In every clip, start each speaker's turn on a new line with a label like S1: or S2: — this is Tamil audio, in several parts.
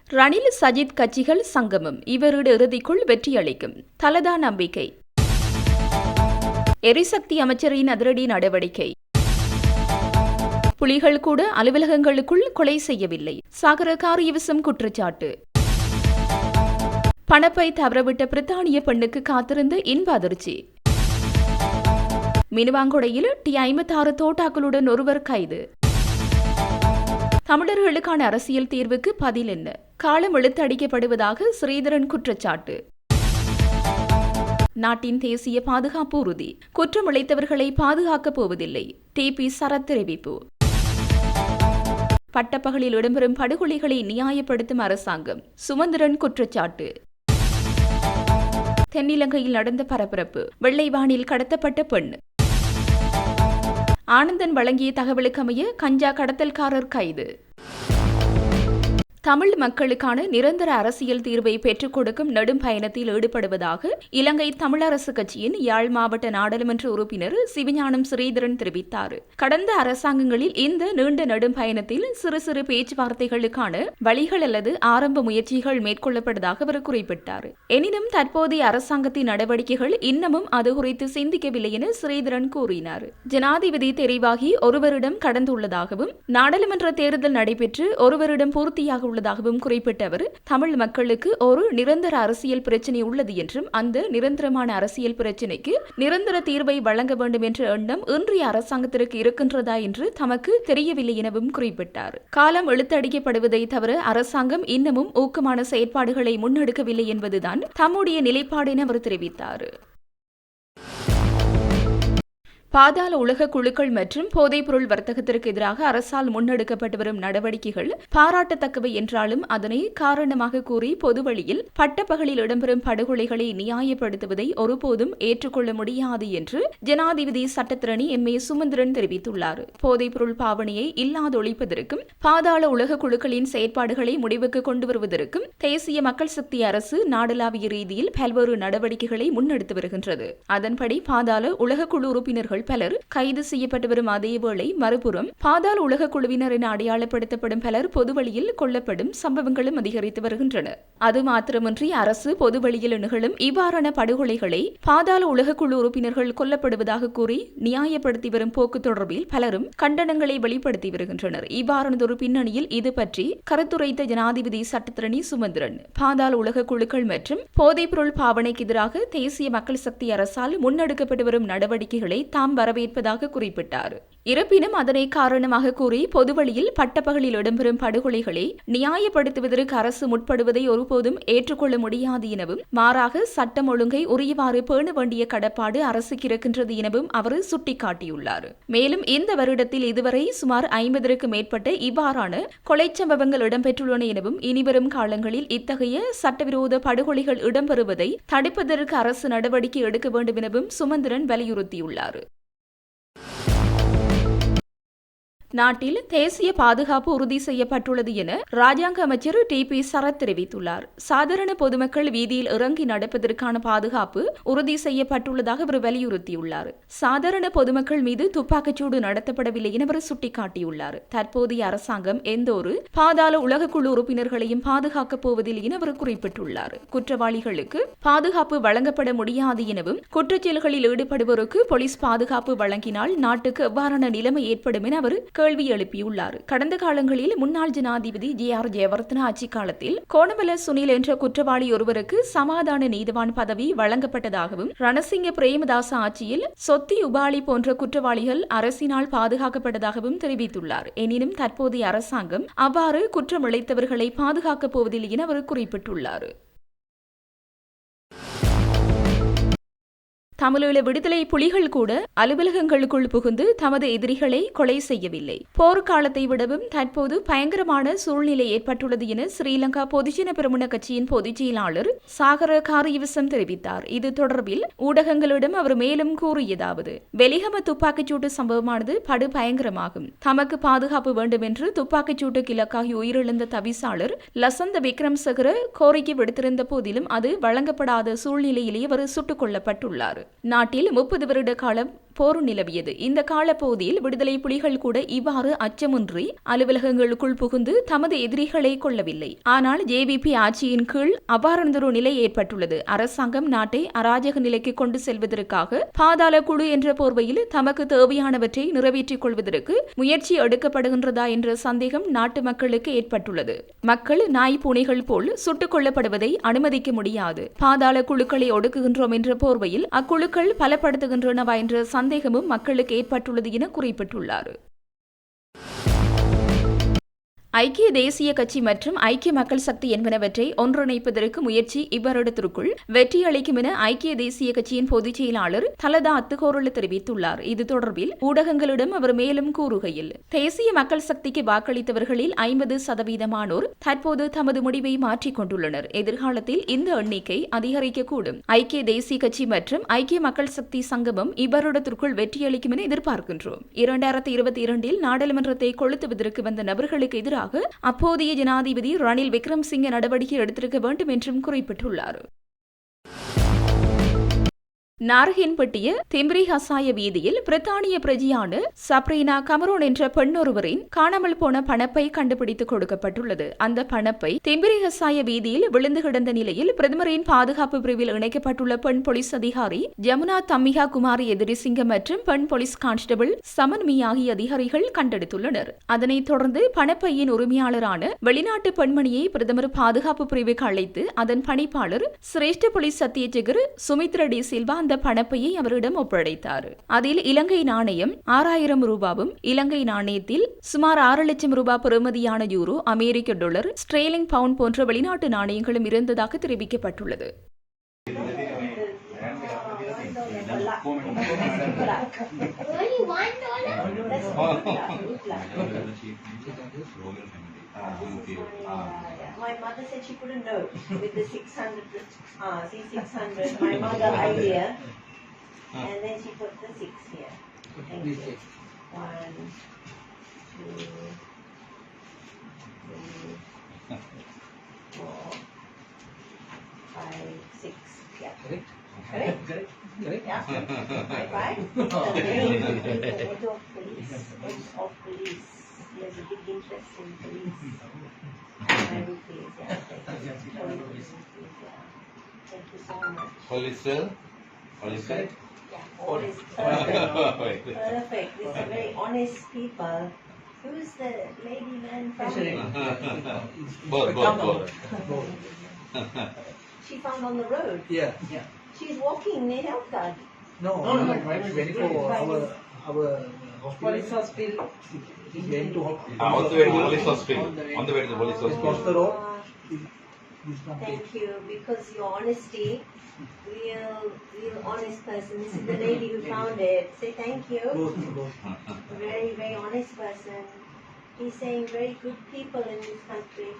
S1: ரணில் சஜித் கட்சிகள் சங்கமம் இவருடைய இறுதிக்குள் வெற்றியளிக்கும் தலதா நம்பிக்கை. எரிசக்தி அமைச்சரின் அதிரடி நடவடிக்கை. புலிகள் கூட அலுவலகங்களுக்குள் கொலை செய்யவில்லை, சாகர காரியவசம் குற்றச்சாட்டு. பணப்பை தவறவிட்ட பிரித்தானிய பெண்ணுக்கு காத்திருந்த இன்ப அதிர்ச்சி. மினுவாங்கொடையில் T56 தோட்டாக்களுடன் ஒருவர் கைது. தமிழர்களுக்கான அரசியல் தீர்வுக்கு பதில் என்ன? காலம் இழுத்தடிக்கப்படுவதாக ஸ்ரீதரன் குற்றச்சாட்டு. நாட்டின் தேசிய பாதுகாப்பு உறுதி, குற்றம் இழைத்தவர்களை பாதுகாக்கப் போவதில்லை, TP சரத் தெரிவிப்பு. பட்டப்பகலில் இடம்பெறும் படுகொலைகளை நியாயப்படுத்தும் அரசாங்கம், சுமந்திரன் குற்றச்சாட்டு. தென்னிலங்கையில் நடந்த பரபரப்பு, வெள்ளைவானில் கடத்தப்பட்ட பெண். ஆனந்தன் வழங்கிய தகவலுக்கமைய கஞ்சா கடத்தல்காரர் கைது. தமிழ் மக்களுக்கான நிரந்தர அரசியல் தீர்வை பெற்றுக் கொடுக்கும் நெடும் பயணத்தில் ஈடுபடுவதாக இலங்கை தமிழரசு கட்சியின் யாழ் மாவட்ட நாடாளுமன்ற உறுப்பினர் சிவஞானம் ஸ்ரீதரன் தெரிவித்தார். கடந்த அரசாங்கங்களில் இந்த நீண்ட நெடும் பயணத்தில் சிறு சிறு பேச்சுவார்த்தைகளுக்கான வழிகள் அல்லது ஆரம்ப முயற்சிகள் மேற்கொள்ளப்பட்டதாக அவர் குறிப்பிட்டார். எனினும் தற்போதைய அரசாங்கத்தின் நடவடிக்கைகள் இன்னமும் அது குறித்து சிந்திக்கவில்லை என ஸ்ரீதரன் கூறினார். ஜனாதிபதி தெரிவாகி ஒருவரிடம் கடந்துள்ளதாகவும் நாடாளுமன்ற தேர்தல் நடைபெற்று ஒருவரிடம் பூர்த்தியாக உள்ளதாகவும் குறிப்பிட்ட அவர், தமிழ் மக்களுக்கு ஒரு நிரந்தர அரசியல் பிரச்சினை உள்ளது என்றும் அந்த நிரந்தரமான அரசியல் பிரச்சினைக்கு நிரந்தர தீர்வை வழங்க வேண்டும் என்ற எண்ணம் இன்றைய அரசாங்கத்திற்கு இருக்கின்றதா என்று தமக்கு தெரியவில்லை எனவும் குறிப்பிட்டார். காலம் இழுத்தடிக்கப்படுவதை தவிர அரசாங்கம் இன்னமும் ஊக்கமான செயற்பாடுகளை முன்னெடுக்கவில்லை என்பதுதான் தம்முடைய நிலைப்பாடு என அவர் தெரிவித்தார். பாதாள உலக குழுக்கள் மற்றும் போதைப்பொருள் வர்த்தகத்திற்கு எதிராக அரசால் முன்னெடுக்கப்பட்டு வரும் நடவடிக்கைகள் பாராட்டத்தக்கவை என்றாலும் அதனை காரணமாக கூறி பொதுவழியில் பட்டப்பகலில் இடம்பெறும் படுகொலைகளை நியாயப்படுத்துவதை ஒருபோதும் ஏற்றுக்கொள்ள முடியாது என்று ஜனாதிபதி சட்டத்திரணி MA சுமந்திரன் தெரிவித்துள்ளார். போதைப்பொருள் பாவனையை இல்லாதொழிப்பதற்கும் பாதாள உலக குழுக்களின் செயற்பாடுகளை முடிவுக்கு கொண்டு வருவதற்கும் தேசிய மக்கள் சக்தி அரசு நாடளாவிய ரீதியில் பல்வேறு நடவடிக்கைகளை முன்னெடுத்து வருகின்றது. அதன்படி பாதாள உலக குழு உறுப்பினர்கள் பலர் கைது செய்யப்பட்டு வரும் அதேவேளை மறுபுறம் பாதாள உலக குழுவினர் என அடையாளப்படுத்தப்படும் பலர் பொதுவழியில் கொல்லப்படும் சம்பவங்களும் அதிகரித்து வருகின்றன. அது மாத்திரமின்றி அரசு பொதுவழியில் நிகழும் இவ்வாறான படுகொலைகளை பாதாள உலக குழு உறுப்பினர்கள் கொல்லப்படுவதாக கூறி நியாயப்படுத்தி வரும் போக்கு தொடர்பில் பலரும் கண்டனங்களை வெளிப்படுத்தி வருகின்றனர். இவ்வாறானதொரு பின்னணியில் இது பற்றி கருத்துரைத்த ஜனாதிபதி சட்டத்திரணி சுமந்திரன், பாதாள உலக குழுக்கள் மற்றும் போதைப்பொருள் பாவனைக்கு எதிராக தேசிய மக்கள் சக்தி அரசால் முன்னெடுக்கப்பட்டு வரும் நடவடிக்கைகளை வரவேற்பதாக குறிப்பிட்டார். இருப்பினும் அதனை காரணமாக கூறி பொதுவழியில் பட்டப்பகலில் இடம்பெறும் படுகொலைகளை நியாயப்படுத்துவதற்கு அரசு முற்படுவதை ஒருபோதும் ஏற்றுக்கொள்ள முடியாது எனவும் மாறாக சட்டம் ஒழுங்கை உரியவாறு பேண வேண்டிய கடப்பாடு அரசுக்கு இருக்கின்றது எனவும் அவர் சுட்டிக்காட்டியுள்ளார். மேலும் இந்த வருடத்தில் இதுவரை சுமார் 50க்கும் மேற்பட்ட இவ்வாறான கொலை சம்பவங்கள் இடம்பெற்றுள்ளன எனவும் இனிவரும் காலங்களில் இத்தகைய சட்டவிரோத படுகொலைகள் இடம்பெறுவதை தடுப்பதற்கு அரசு நடவடிக்கை எடுக்க வேண்டும் எனவும் சுமந்திரன் வலியுறுத்தியுள்ளார். நாட்டில் தேசிய பாதுகாப்பு உறுதி செய்யப்பட்டுள்ளது என ராஜாங்க அமைச்சர் TP சரத் தெரிவித்துள்ளார். சாதாரண பொதுமக்கள் வீதியில் இறங்கி நடப்பதற்கான பாதுகாப்பு உறுதி செய்யப்பட்டுள்ளதாக அவர் வலியுறுத்தியுள்ளார். சாதாரண பொதுமக்கள் மீது துப்பாக்கிச்சூடு நடத்தப்படவில்லை என அவர் சுட்டிக்காட்டியுள்ளார். தற்போதைய அரசாங்கம் எந்தொரு பாதாள உலக குழு உறுப்பினர்களையும் பாதுகாக்கப் போவதில்லை என அவர் குறிப்பிட்டுள்ளார். குற்றவாளிகளுக்கு பாதுகாப்பு வழங்கப்பட முடியாது எனவும் குற்றச்செயல்களில் ஈடுபடுவோருக்கு போலீஸ் பாதுகாப்பு வழங்கினால் நாட்டுக்கு எவ்வாறான நிலைமை ஏற்படும் என அவர் கேள்வி எழுப்பியுள்ளார். கடந்த காலங்களில் முன்னாள் ஜனாதிபதி JR ஜெயவர்தன ஆட்சி காலத்தில் கோணமல சுனில் என்ற குற்றவாளி ஒருவருக்கு சமாதான நீதிவான் பதவி வழங்கப்பட்டதாகவும் ரணசிங்க பிரேமதாச ஆட்சியில் சொத்தி உபாலி போன்ற குற்றவாளிகள் அரசினால் பாதுகாக்கப்பட்டதாகவும் தெரிவித்துள்ளார். எனினும் தற்போதைய அரசாங்கம் அவ்வாறு குற்றம் இழைத்தவர்களை பாதுகாக்கப் போவதில்லை என அவர் குறிப்பிட்டுள்ளார். தமிழீழ விடுதலை புலிகள் கூட அலுவலகங்களுக்குள் புகுந்து தமது எதிரிகளை கொலை செய்யவில்லை. போர்க்காலத்தை விடவும் தற்போது பயங்கரமான சூழ்நிலை ஏற்பட்டுள்ளது என ஸ்ரீலங்கா பொதுஜன பெரமுன கட்சியின் பொதுச் செயலாளர் சாகர காரியவசம் தெரிவித்தார். இது தொடர்பில் ஊடகங்களிடம் அவர் மேலும் கூறியதாவது, வெலிகம துப்பாக்கிச்சூட்டு சம்பவமானது படு பயங்கரமாகும். தமக்கு பாதுகாப்பு வேண்டும் என்று துப்பாக்கிச்சூட்டுக்கு இலக்காகி உயிரிழந்த தவிசாளர் லசந்த விக்ரம்சகர கோரிக்கை விடுத்திருந்த போதிலும் அது வழங்கப்படாத சூழ்நிலையிலேயே அவர் சுட்டுக் கொல்லப்பட்டுள்ளார். நாட்டில் 30 வருட காலம் போர் நிலவியது. இந்த காலப்பகுதியில் விடுதலை புலிகள் கூட இவ்வாறு அச்சமின்றி அலுவலகங்களுக்குள் புகுந்து தமது எதிரிகளை கொள்ளவில்லை. ஆனால் ஜேவிபி ஆட்சியின் கீழ் அவ்வாறொரு நிலை ஏற்பட்டுள்ளது. அரசாங்கம் நாட்டை அராஜக நிலைக்கு கொண்டு செல்வதற்காக பாதாள குழு என்ற போர்வையில் தமக்கு தேவையானவற்றை நிறைவேற்றிக் கொள்வதற்கு முயற்சி எடுக்கப்படுகின்றதா என்ற சந்தேகம் நாட்டு மக்களுக்கு ஏற்பட்டுள்ளது. மக்கள் நாய் பூனைகள் போல் சுட்டுக் கொல்லப்படுவதை அனுமதிக்க முடியாது. பாதாள குழுக்களை ஒடுக்குகின்றோம் என்ற போர்வையில் அக்குழுக்கள் பலப்படுத்துகின்றனவா என்ற சந்தேகமும் மக்களுக்கு ஏற்பட்டுள்ளது என குறிப்பிட்டுள்ளார். ஐக்கிய தேசிய கட்சி மற்றும் ஐக்கிய மக்கள் சக்தி என்பனவற்றை ஒன்றிணைப்பதற்கு முயற்சி இவ்வருடத்திற்குள் வெற்றியளிக்கும் என ஐக்கிய தேசிய கட்சியின் பொதுச் செயலாளர் தலதா அத்துக்கோரள தெரிவித்துள்ளார். இது தொடர்பில் ஊடகங்களிடம் அவர் மேலும் கூறுகையில், தேசிய மக்கள் சக்திக்கு வாக்களித்தவர்களில் 50% தற்போது தமது முடிவை மாற்றிக் கொண்டுள்ளனர். எதிர்காலத்தில் இந்த எண்ணிக்கை அதிகரிக்கக்கூடும். ஐக்கிய தேசிய கட்சி மற்றும் ஐக்கிய மக்கள் சக்தி சங்கமம் இவ்வருடத்திற்குள் வெற்றியளிக்கும் என எதிர்பார்க்கின்றோம். 2022 நாடாளுமன்றத்தை கொளுத்துவதற்கு வந்த நபர்களுக்கு எதிராக அப்போதைய ஜனாதிபதி ரணில் விக்ரமசிங்கே நடவடிக்கை எடுத்திருக்க வேண்டும் என்றும் குறிப்பிட்டுள்ளார். நாரகன்பட்டிய திம்ரி ஹசாய வீதியில் பிரித்தானிய பிரஜையான சப்ரீனா கமரோன் என்ற பெண்ணொருவரின் காணாமல் போன பணப்பை கண்டுபிடித்து கொடுக்கப்பட்டுள்ளது. அந்த பணப்பை திம்ரி ஹசாய வீதியில் விழுந்து கிடந்த நிலையில் பிரதமரின் பாதுகாப்பு பிரிவில் இணைக்கப்பட்டுள்ள பெண் போலீஸ் அதிகாரி ஜமுனா தம்மிகா குமாரி எதிரிசிங்கம் மற்றும் பெண் போலீஸ் கான்ஸ்டபிள் சமன் மீ ஆகிய அதிகாரிகள் கண்டெடுத்துள்ளனர். அதனைத் தொடர்ந்து பணப்பையின் உரிமையாளரான வெளிநாட்டு பெண்மணியை பிரதமர் பாதுகாப்பு பிரிவுக்கு அழைத்து அதன் பணிப்பாளர் சிரேஷ்ட போலீஸ் அத்தியட்சகர் சுமித்ரா டி சில்வா அந்த பணப்பையை அவரிடம் ஒப்படைத்தார். அதில் இலங்கை நாணயம் 6000 ரூபாவும், இலங்கை நாணயத்தில் சுமார் 6 லட்சம் ரூபாய் பெறுமதியான யூரோ, அமெரிக்க டாலர், ஸ்ட்ரேலிங் பவுண்ட் போன்ற வெளிநாட்டு நாணயங்களும் இருந்ததாக தெரிவிக்கப்பட்டுள்ளது.
S2: My mother said she couldn't know with the 600, my mother idea, and then she put the 6 here. Thank you. 1, 2, 3, 4, 5, 6. Yeah. Correct? Yeah. Bye. Head of police. There's a big interest in police. Thank you so much.
S3: Police?
S2: Yeah, police. Perfect. These are very honest people. Who's the lady man from?
S3: Both.
S2: She found on the road.
S4: Yeah.
S2: She's walking, they helped her.
S4: No. Very for our hospital. He's going to hospital.
S3: On the way to the police hospital.
S4: Across the road.
S2: Thank you, because your honesty, real honest person. This is the lady who found it. Say thank you. Very, very honest person. He's saying very good people in this country.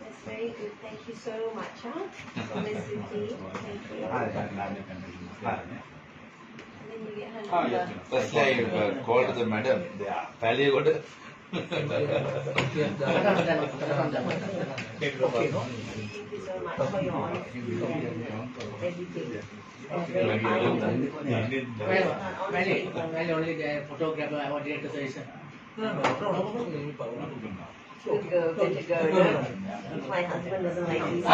S2: That's very good. Thank you so much, huh? So Miss Vicky, thank you. And then you get her number.
S3: First I called the madam. Fairly good.
S2: Thank you so much for your honesty and everything. That's very kind.
S5: Well, only the photographer I wanted to say.
S2: Good girl, no? My husband doesn't like these things.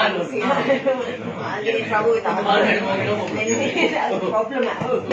S2: I'll get in trouble with the husband. And that's a problem at home.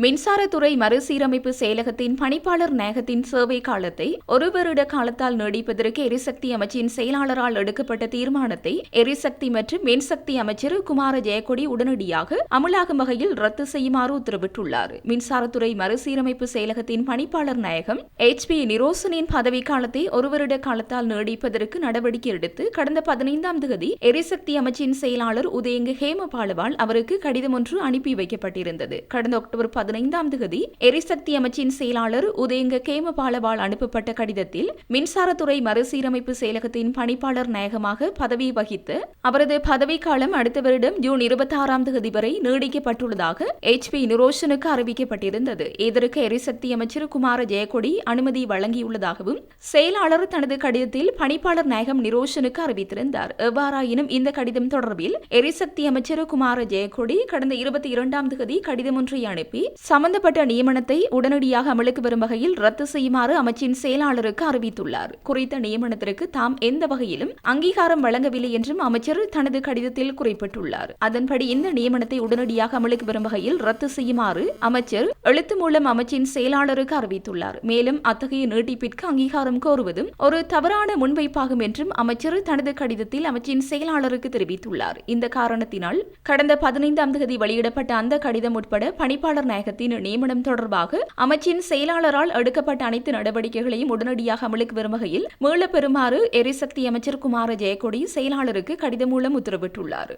S1: மின்சாரத்துறை மறுசீரமைப்பு செயலகத்தின் பணிப்பாளர் நாயகத்தின் சேவை காலத்தை ஒரு வருட காலத்தால் நீடிப்பதற்கு எரிசக்தி அமைச்சின் செயலாளரால் எடுக்கப்பட்ட தீர்மானத்தை எரிசக்தி மற்றும் மின்சக்தி அமைச்சர் குமார ஜெயக்கொடி உடனடியாக அமலாகும் வகையில் ரத்து செய்யுமாறு உத்தரவிட்டுள்ளார். மின்சாரத்துறை மறுசீரமைப்பு செயலகத்தின் பணிப்பாளர் நாயகம் HP நிரோசனின் பதவிக்காலத்தை ஒரு வருட காலத்தால் நீடிப்பதற்கு நடவடிக்கை எடுத்து கடந்த 15ஆம் தேதி எரிசக்தி அமைச்சின் செயலாளர் உதயங்க ஹேமபாலவால் அவருக்கு கடிதம் ஒன்று அனுப்பி வைக்கப்பட்டிருந்தது. கடந்த அக்டோபர் 15ஆம் தேதி எரிசக்தி அமைச்சின் செயலாளர் உதயங்க கேமபாலவால் அனுப்பப்பட்ட கடிதத்தில் மின்சாரத்துறை மறுசீரமைப்பு செயலகத்தின் பணிப்பாளர் நாயகமாக பதவி வகித்து அவரது பதவிக்காலம் அடுத்த வருடம் ஜூன் 26ஆம் தேதி வரை நீடிக்கப்பட்டுள்ளதாக HP நிரோஷனுக்கு அறிவிக்கப்பட்டிருந்தது. இதற்கு எரிசக்தி அமைச்சர் குமார ஜெயக்கொடி அனுமதி வழங்கியுள்ளதாகவும் செயலாளர் தனது கடிதத்தில் பணிப்பாளர் நாயகம் நிரோஷனுக்கு அறிவித்திருந்தார். எவ்வாறாயினும் இந்த கடிதம் தொடர்பில் எரிசக்தி அமைச்சர் குமார ஜெயக்கொடி கடந்த 22ஆம் தேதி கடிதம் ஒன்றை அனுப்பி சம்பந்தப்பட்ட நியமனத்தை உடனடியாக அமலுக்கு வரும் வகையில் ரத்து செய்யுமாறு அமைச்சின் செயலாளருக்கு அறிவித்துள்ளார். குறித்த நியமனத்திற்கு தாம் எந்த வகையிலும் அங்கீகாரம் வழங்கவில்லை என்றும் அமைச்சர் தனது கடிதத்தில் குறிப்பிட்டுள்ளார். அதன்படி இந்த நியமனத்தை உடனடியாக அமலுக்கு வரும் வகையில் ரத்து செய்யுமாறு அமைச்சர் எழுத்து மூலம் அமைச்சின் செயலாளருக்கு அறிவித்துள்ளார். மேலும் அத்தகைய நீட்டிப்பிற்கு அங்கீகாரம் கோருவதும் ஒரு தவறான முன்வைப்பாகும் என்றும் அமைச்சர் தனது கடிதத்தில் அமைச்சின் செயலாளருக்கு தெரிவித்துள்ளார். இந்த காரணத்தினால் கடந்த 15ஆம் தேதி வெளியிடப்பட்ட அந்த கடிதம் உட்பட பணிப்பாளர் நாயகத்தின் நியமனம் தொடர்பாக அமைச்சின் செயலாளரால் எடுக்கப்பட்ட அனைத்து நடவடிக்கைகளையும் உடனடியாக அமலுக்கு வரும் வகையில் மீளப் பெறுமாறு எரிசக்தி அமைச்சர் குமார ஜெயக்கொடி செயலாளருக்கு கடிதம் மூலம் உத்தரவிட்டுள்ளார்.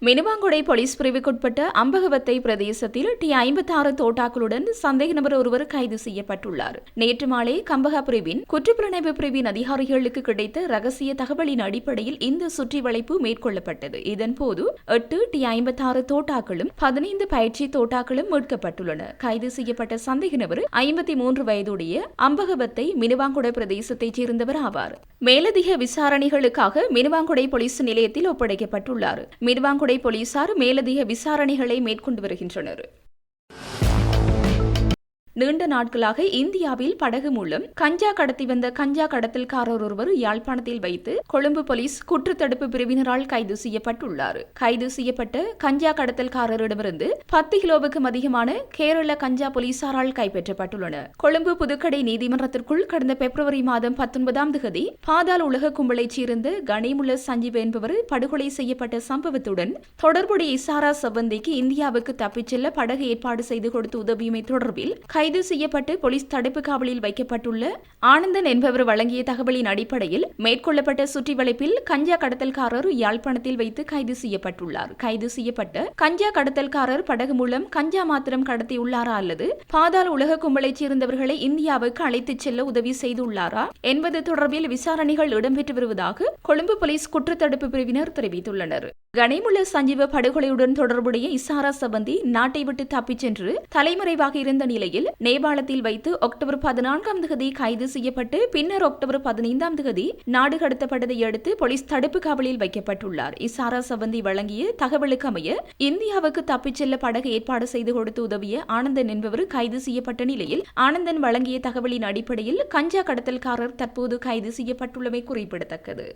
S1: மினுவாங்குடை போலீஸ் பிரிவுக்குட்பட்ட அம்பகவத்தை பிரதேசத்தில் T56 தோட்டாக்களுடன் சந்தேக நபர் ஒருவர் கைது செய்யப்பட்டுள்ளார். நேற்று மாலை கம்பகா பிரிவின் குற்றப்புலனாய்வு பிரிவின் அதிகாரிகளுக்கு கிடைத்த ரகசிய தகவலின் அடிப்படையில் இந்த சுற்றி வளைப்பு மேற்கொள்ளப்பட்டது. இதன்போது 8 T56 தோட்டாக்களும் 15 பயிற்சி தோட்டாக்களும் மீட்கப்பட்டுள்ளன. கைது செய்யப்பட்ட சந்தேக நபர் 53 வயதுடைய அம்பகவத்தை மினுவாங்குடை பிரதேசத்தைச் சேர்ந்தவர் ஆவார். மேலதிக விசாரணைகளுக்காக மினுவாங்குடை போலீஸ் நிலையத்தில் ஒப்படைக்கப்பட்டுள்ளார். மினுவாங்குடை போலீசார் மேலதிக விசாரணைகளை மேற்கொண்டு வருகின்றனர். நீண்ட நாட்களாக இந்தியாவில் படகு மூலம் கஞ்சா கடத்தி வந்த கஞ்சா கடத்தல்காரர் ஒருவர் யாழ்ப்பாணத்தில் வைத்து கொழும்பு போலீஸ் குற்றத்தடுப்பு பிரிவினரால் கைது செய்யப்பட்டுள்ளார். கைது செய்யப்பட்ட கஞ்சா கடத்தல்காரரிடமிருந்து 10 கிலோவுக்கும் அதிகமான கேரள கஞ்சா போலீசாரால் கைப்பற்றப்பட்டுள்ளன. கொழும்பு புதுக்கடை நீதிமன்றத்திற்குள் கடந்த பிப்ரவரி மாதம் 19ஆம் தேதி பாதாள உலக கும்பலைச் சேர்ந்த கனிமுல்ல சஞ்சீவ் என்பவர் படுகொலை செய்யப்பட்ட சம்பவத்துடன் தொடர்புடைய இசாரா செவ்வந்திக்கு இந்தியாவுக்கு தப்பிச் செல்ல படகு ஏற்பாடு செய்து கொடுத்து உதவியமை தொடர்பில் கைது செய்யப்பட்டு போலீஸ் தடுப்பு காவலில் வைக்கப்பட்டுள்ள ஆனந்தன் என்பவர் வழங்கிய தகவலின் அடிப்படையில் மேற்கொள்ளப்பட்ட சுற்றி வளைப்பில் கஞ்சா கடத்தல்காரர் யாழ்ப்பாணத்தில் வைத்து கைது செய்யப்பட்டுள்ளார். கைது செய்யப்பட்ட கஞ்சா கடத்தல்காரர் படகு மூலம் கஞ்சா மாத்திரம் கடத்தியுள்ளாரா அல்லது பாதாள உலக கும்பலைச் சேர்ந்தவர்களை இந்தியாவுக்கு அழைத்துச் செல்ல உதவி செய்துள்ளாரா என்பது தொடர்பில் விசாரணைகள் இடம்பெற்று வருவதாக கொழும்பு போலீஸ் குற்றத்தடுப்பு பிரிவினர் தெரிவித்துள்ளனர். கனிமுல்ல சஞ்சீவ படுகொலையுடன் தொடர்புடைய இசாரா சபந்தி நாட்டை விட்டு தப்பிச் சென்று தலைமறைவாக இருந்த நிலையில் நேபாளத்தில் வைத்து அக்டோபர் 14ஆம் தேதி கைது செய்யப்பட்டு பின்னர் அக்டோபர் 15ஆம் தேதி நாடு கடத்தப்பட்டதை அடுத்து போலீஸ் தடுப்பு காவலில் வைக்கப்பட்டுள்ளார். இசாரா சபந்தி வழங்கிய தகவலுக்கு அமைய இந்தியாவுக்கு தப்பிச் செல்ல படகு ஏற்பாடு செய்து கொடுத்து உதவிய ஆனந்தன் என்பவர் கைது செய்யப்பட்ட நிலையில் ஆனந்தன் வழங்கிய தகவலின் அடிப்படையில் கஞ்சா கடத்தல்காரர் தற்போது கைது செய்யப்பட்டுள்ளமை குறிப்பிடத்தக்கது.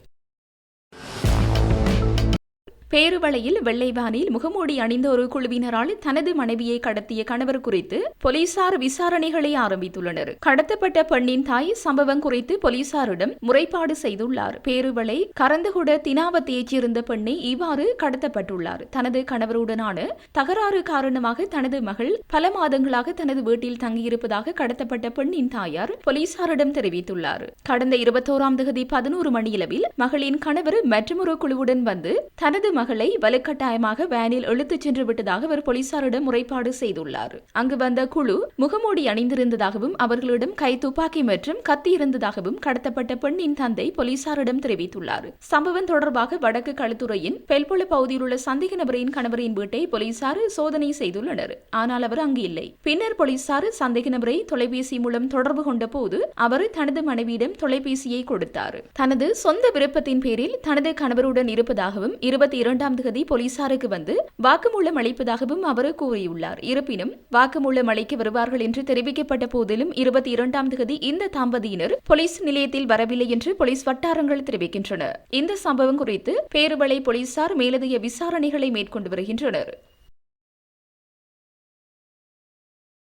S1: பேருவளையில் வெள்ளை வானில் முகமூடி அணிந்த ஒரு குழுவினரால் தனது மனைவியை கடத்திய கணவர் குறித்து போலீசார் விசாரணைகளை ஆரம்பித்துள்ளனர். கடத்தப்பட்ட பெண்ணின் தாய் சம்பவம் குறித்து போலீசாரிடம் முறைப்பாடு செய்துள்ளார். பேருவளை கரந்தகுட தினாவத்தையைச் சேர்ந்த பெண்ணை இவ்வாறு கடத்தப்பட்டுள்ளார். தனது கணவருடனான தகராறு காரணமாக தனது மகள் பல மாதங்களாக தனது வீட்டில் தங்கியிருப்பதாக கடத்தப்பட்ட பெண்ணின் தாயார் போலீசாரிடம் தெரிவித்துள்ளார். கடந்த 21ஆம் தேதி 11 மணியளவில் மகளின் கணவர் மற்றொரு குழுவுடன் வந்து தனது மகளை வலுக்கட்டாயமாக வேனில் இழுத்துச் சென்று விட்டதாக அவர் போலீசாரிடம் முறைப்பாடு செய்துள்ளார். அங்கு வந்த குழு முகமூடி அணிந்திருந்ததாகவும் அவர்களிடம் கை துப்பாக்கி மற்றும் கத்தி இருந்ததாகவும் கடத்தப்பட்ட பெண்ணின் தந்தை போலீசாரிடம் தெரிவித்துள்ளார். சம்பவம் தொடர்பாக வடக்கு களுத்துறையின் பெல்பொல பகுதியில் உள்ள சந்தேக நபரின் கணவரின் வீட்டை போலீசார் சோதனை செய்துள்ளனர். ஆனால் அவர் அங்கு இல்லை. பின்னர் போலீசார் சந்தேக நபரை தொலைபேசி மூலம் தொடர்பு கொண்ட போது அவர் தனது மனைவியிடம் தொலைபேசியை கொடுத்தார். தனது சொந்த விருப்பத்தின் பேரில் தனது கணவருடன் இருப்பதாகவும் 22ஆம் தேதி போலீசாருக்கு வந்து வாக்குமூலம் அளிப்பதாகவும் அவர் கூறியுள்ளார். இருப்பினும் வாக்குமூலம் அளிக்க வருவார்கள் என்று தெரிவிக்கப்பட்ட போதிலும் 22ஆம் தேதி இந்த தம்பதியினர் போலீஸ் நிலையத்தில் வரவில்லை என்று போலீஸ் வட்டாரங்கள் தெரிவிக்கின்றன. இந்த சம்பவம் குறித்து பேருவளை போலீசார் மேலதிக விசாரணைகளை மேற்கொண்டு வருகின்றனர்.